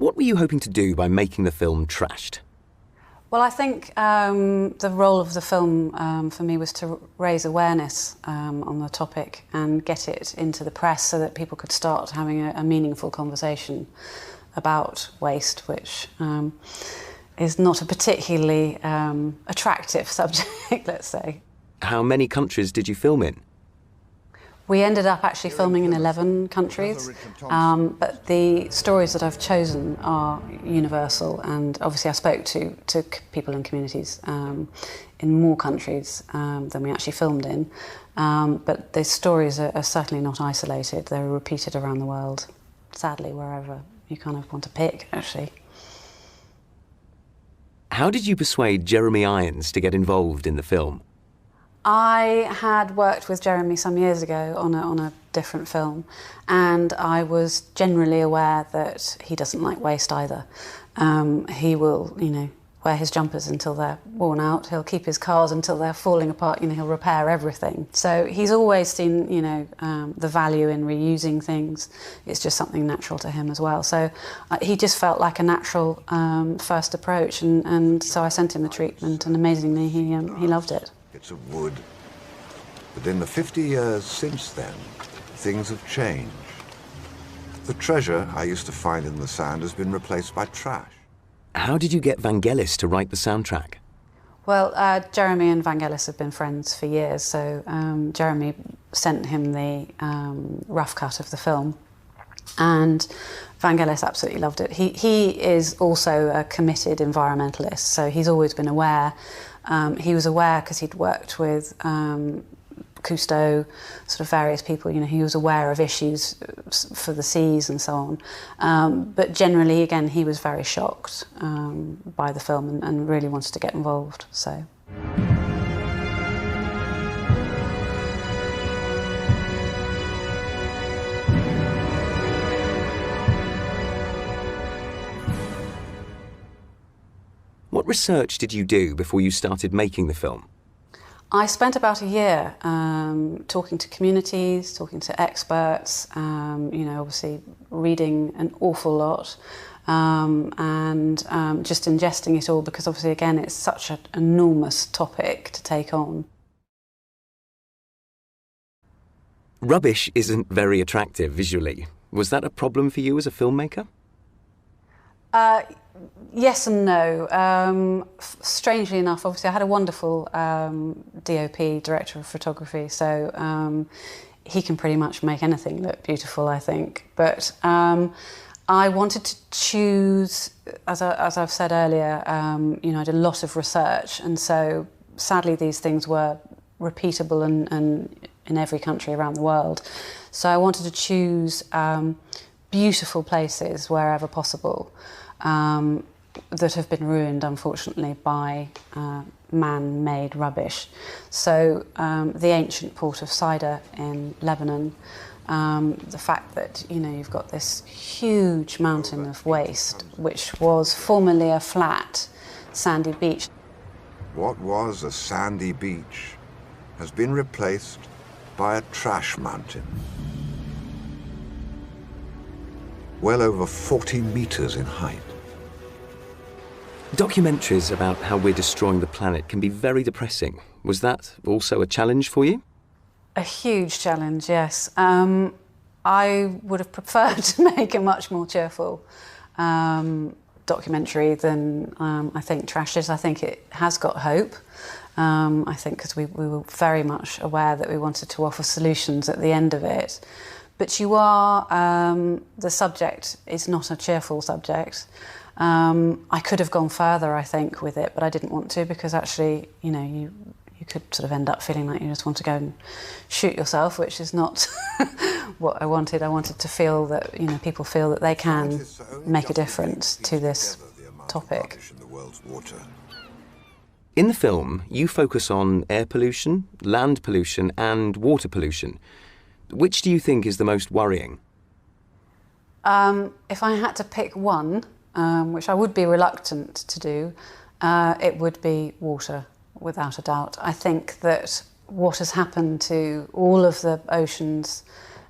What were you hoping to do by making the film Trashed? Well, I think the role of the film for me was to raise awareness on the topic and get it into the press so that people could start having a meaningful conversation about waste, which is not a particularly attractive subject, let's say. How many countries did you film in? We ended up actually filming in 11 countries, but the stories that I've chosen are universal, and obviously I spoke to people in communities in more countries than we actually filmed in, but the stories are certainly not isolated. They're repeated around the world, sadly, wherever you kind of want to pick, actually. How did you persuade Jeremy Irons to get involved in the film? I had worked with Jeremy some years ago on a different film, and I was generally aware that he doesn't like waste either. He will, wear his jumpers until they're worn out. He'll keep his cars until they're falling apart. He'll repair everything. So he's always seen, the value in reusing things. It's just something natural to him as well. So he just felt like a natural first approach, and so I sent him the treatment, and amazingly he loved it. It's of wood. But in the 50 years since then, things have changed. The treasure I used to find in the sand has been replaced by trash. How did you get Vangelis to write the soundtrack? Well, Jeremy and Vangelis have been friends for years, so Jeremy sent him the rough cut of the film, and Vangelis absolutely loved it. He is also a committed environmentalist, so he's always been aware. He was aware because he'd worked with Cousteau, sort of various people, he was aware of issues for the seas and so on. But generally, again, he was very shocked by the film and really wanted to get involved, so. What research did you do before you started making the film? I spent about a year talking to communities, talking to experts, obviously reading an awful lot, and just ingesting it all, because obviously, again, it's such an enormous topic to take on. Rubbish isn't very attractive visually. Was that a problem for you as a filmmaker? Yes and no. Strangely enough, obviously I had a wonderful DOP, director of photography, so he can pretty much make anything look beautiful, I think. But I wanted to choose, as I've said earlier, I did a lot of research, and so sadly these things were repeatable and in every country around the world. So I wanted to choose beautiful places wherever possible. That have been ruined, unfortunately, by man-made rubbish. So the ancient port of Saida in Lebanon, the fact that you've got this huge mountain of waste, which was formerly a flat, sandy beach. What was a sandy beach has been replaced by a trash mountain. Well over 40 meters in height. Documentaries about how we're destroying the planet can be very depressing. Was that also a challenge for you? A huge challenge, yes. I would have preferred to make a much more cheerful documentary than I think Trash is. I think it has got hope. I think because we were very much aware that we wanted to offer solutions at the end of it. But the subject is not a cheerful subject. I could have gone further, I think, with it, but I didn't want to, because actually, you could sort of end up feeling like you just want to go and shoot yourself, which is not what I wanted. I wanted to feel that, people feel that they can make a difference to this topic. In the film, you focus on air pollution, land pollution, and water pollution. Which do you think is the most worrying? If I had to pick one, which I would be reluctant to do, it would be water, without a doubt. I think that what has happened to all of the oceans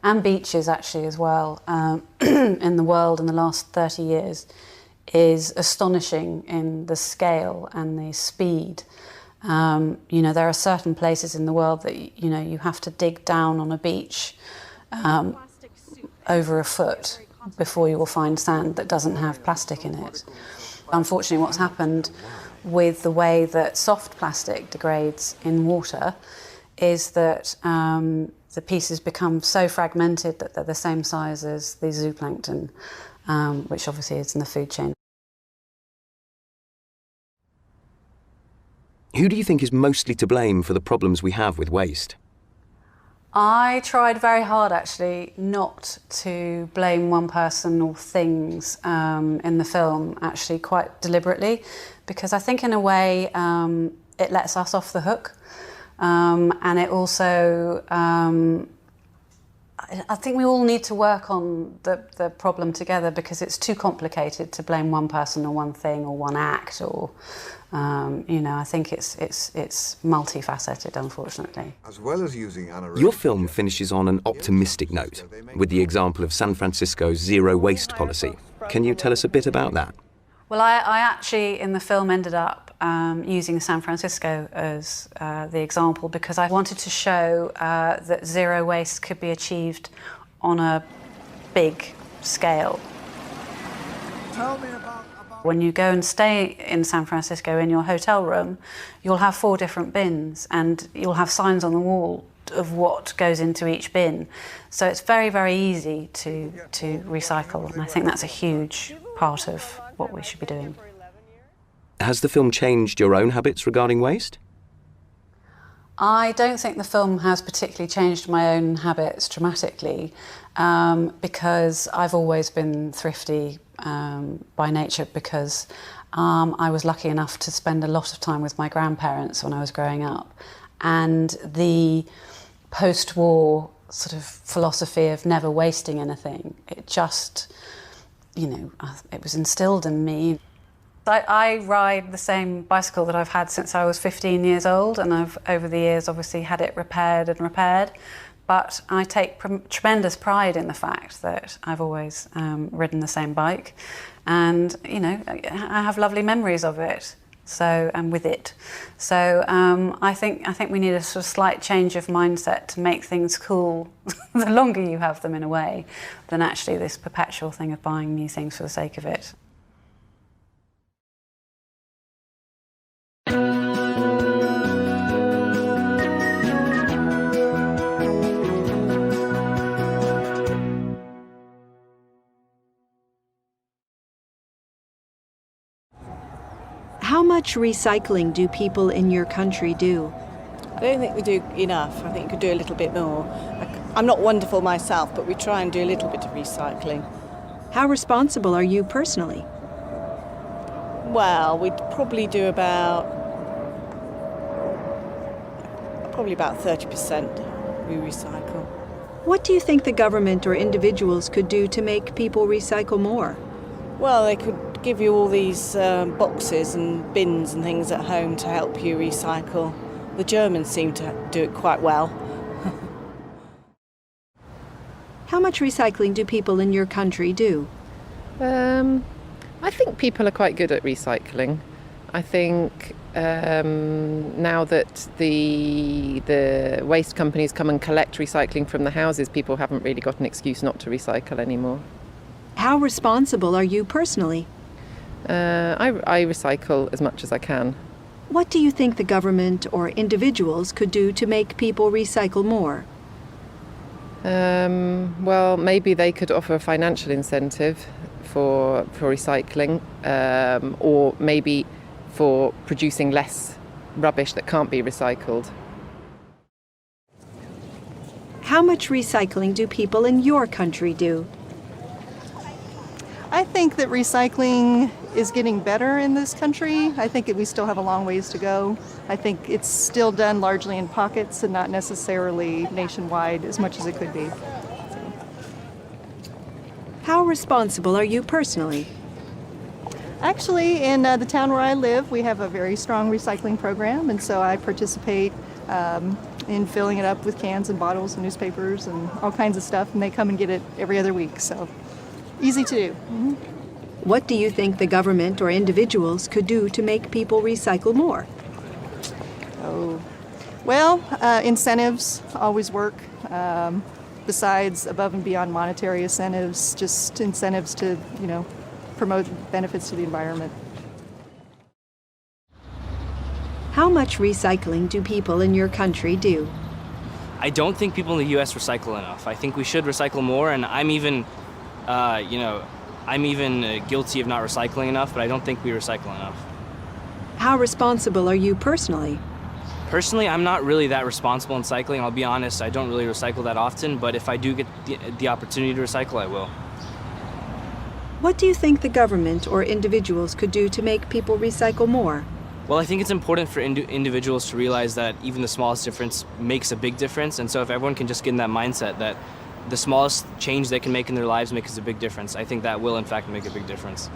and beaches actually as well, in the world in the last 30 years is astonishing in the scale and the speed. There are certain places in the world that, you have to dig down on a beach over a foot before you will find sand that doesn't have plastic in it. Unfortunately, what's happened with the way that soft plastic degrades in water is that the pieces become so fragmented that they're the same size as the zooplankton, which obviously is in the food chain. Who do you think is mostly to blame for the problems we have with waste? I tried very hard, actually, not to blame one person or things in the film, actually, quite deliberately, because I think in a way it lets us off the hook. And it also, I think we all need to work on the problem together, because it's too complicated to blame one person or one thing or one act, or I think it's multifaceted, unfortunately. As well as using anaerobic... Your film finishes on an optimistic note, with the example of San Francisco's zero waste policy. Can you tell us a bit about that? Well, I actually, in the film, ended up using San Francisco as the example, because I wanted to show that zero waste could be achieved on a big scale. Tell me about... When you go and stay in San Francisco in your hotel room, you'll have 4 different bins, and you'll have signs on the wall of what goes into each bin. So it's very, very easy to recycle, and I think that's a huge part of what we should be doing. Has the film changed your own habits regarding waste? I don't think the film has particularly changed my own habits dramatically, because I've always been thrifty by nature, because I was lucky enough to spend a lot of time with my grandparents when I was growing up, and the post-war sort of philosophy of never wasting anything, it just, it was instilled in me. I ride the same bicycle that I've had since I was 15 years old, and I've, over the years, obviously had it repaired and repaired. But I take tremendous pride in the fact that I've always ridden the same bike, and I have lovely memories of it. So, and with it, so I think we need a sort of slight change of mindset to make things cool. The longer you have them, in a way, than actually this perpetual thing of buying new things for the sake of it. How much recycling do people in your country do? I don't think we do enough. I think we could do a little bit more. I'm not wonderful myself, but we try and do a little bit of recycling. How responsible are you personally? Well, we'd probably do about 30% we recycle. What do you think the government or individuals could do to make people recycle more? Well, they could give you all these boxes and bins and things at home to help you recycle. The Germans seem to do it quite well. How much recycling do people in your country do? I think people are quite good at recycling. I think now that the waste companies come and collect recycling from the houses, people haven't really got an excuse not to recycle anymore. How responsible are you personally? I recycle as much as I can. What do you think the government or individuals could do to make people recycle more? Well, maybe they could offer a financial incentive for recycling, or maybe for producing less rubbish that can't be recycled. How much recycling do people in your country do? I think that recycling is getting better in this country. I think we still have a long ways to go. I think it's still done largely in pockets and not necessarily nationwide as much as it could be. How responsible are you personally? Actually, in the town where I live, we have a very strong recycling program, and so I participate in filling it up with cans and bottles and newspapers and all kinds of stuff, and they come and get it every other week. So easy to do. Mm-hmm. What do you think the government or individuals could do to make people recycle more? Oh, well, incentives always work. Besides above and beyond monetary incentives, just incentives to, promote benefits to the environment. How much recycling do people in your country do? I don't think people in the U.S. recycle enough. I think we should recycle more, and I'm even guilty of not recycling enough, but I don't think we recycle enough. How responsible are you personally? Personally, I'm not really that responsible in cycling. I'll be honest, I don't really recycle that often, but if I do get the opportunity to recycle, I will. What do you think the government or individuals could do to make people recycle more? Well, I think it's important for individuals to realize that even the smallest difference makes a big difference, and so if everyone can just get in that mindset that the smallest change they can make in their lives makes a big difference, I think that will in fact make a big difference.